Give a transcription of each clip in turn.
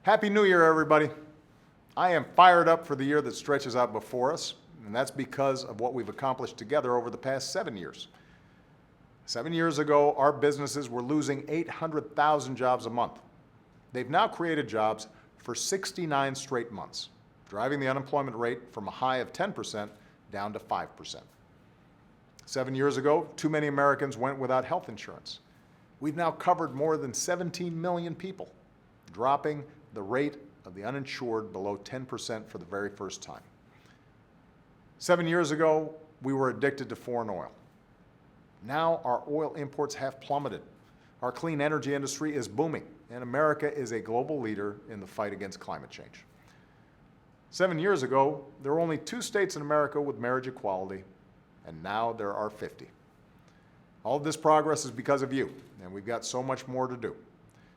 Happy New Year, everybody. I am fired up for the year that stretches out before us, and that's because of what we've accomplished together over the past 7 years. 7 years ago, our businesses were losing 800,000 jobs a month. They've now created jobs for 69 straight months, driving the unemployment rate from a high of 10% down to 5%. 7 years ago, too many Americans went without health insurance. We've now covered more than 17 million people, dropping the rate of the uninsured below 10% for the very first time. 7 years ago, we were addicted to foreign oil. Now our oil imports have plummeted. Our clean energy industry is booming, and America is a global leader in the fight against climate change. 7 years ago, there were only 2 states in America with marriage equality, and now there are 50. All of this progress is because of you, and we've got so much more to do.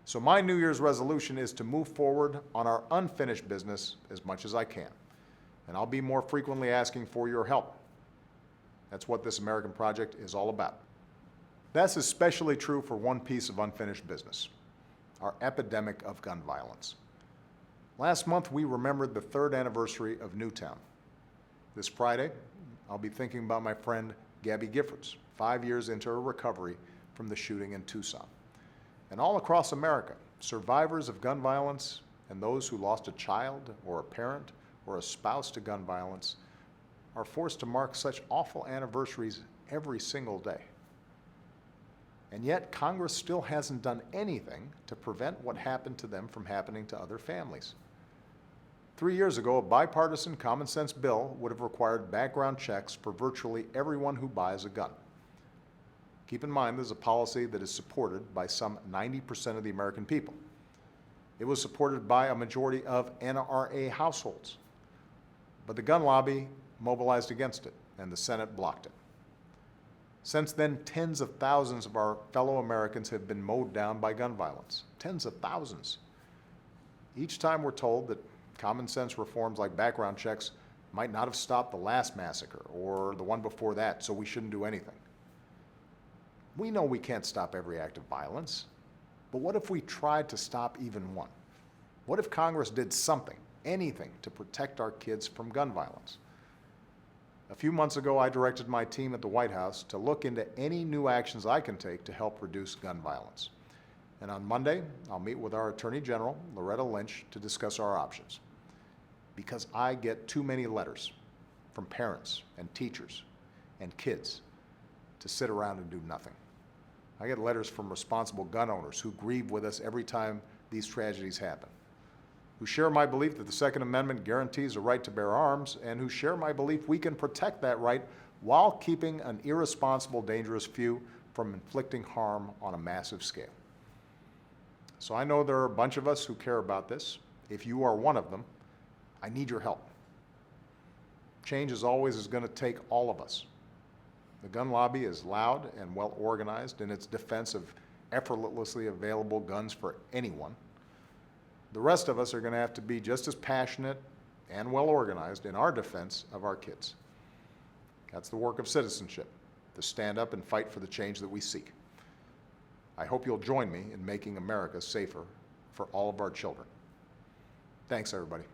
So my New Year's resolution is to move forward on our unfinished business as much as I can. And I'll be more frequently asking for your help. That's what this American project is all about. That's especially true for one piece of unfinished business, our epidemic of gun violence. Last month, we remembered the 3rd anniversary of Newtown. This Friday, I'll be thinking about my friend Gabby Giffords, 5 years into her recovery from the shooting in Tucson. And all across America, survivors of gun violence and those who lost a child or a parent or a spouse to gun violence are forced to mark such awful anniversaries every single day. And yet, Congress still hasn't done anything to prevent what happened to them from happening to other families. 3 years ago, a bipartisan common sense bill would have required background checks for virtually everyone who buys a gun. Keep in mind, this is a policy that is supported by some 90% of the American people. It was supported by a majority of NRA households. But the gun lobby mobilized against it, and the Senate blocked it. Since then, tens of thousands of our fellow Americans have been mowed down by gun violence. Tens of thousands. Each time we're told that common sense reforms like background checks might not have stopped the last massacre or the one before that, so we shouldn't do anything. We know we can't stop every act of violence, but what if we tried to stop even one? What if Congress did something, anything, to protect our kids from gun violence? A few months ago, I directed my team at the White House to look into any new actions I can take to help reduce gun violence. And on Monday, I'll meet with our Attorney General, Loretta Lynch, to discuss our options. Because I get too many letters from parents and teachers and kids to sit around and do nothing. I get letters from responsible gun owners who grieve with us every time these tragedies happen, who share my belief that the Second Amendment guarantees a right to bear arms, and who share my belief we can protect that right while keeping an irresponsible, dangerous few from inflicting harm on a massive scale. So I know there are a bunch of us who care about this. If you are one of them, I need your help. Change, as always, is going to take all of us. The gun lobby is loud and well organized in its defense of effortlessly available guns for anyone. The rest of us are going to have to be just as passionate and well organized in our defense of our kids. That's the work of citizenship, to stand up and fight for the change that we seek. I hope you'll join me in making America safer for all of our children. Thanks, everybody.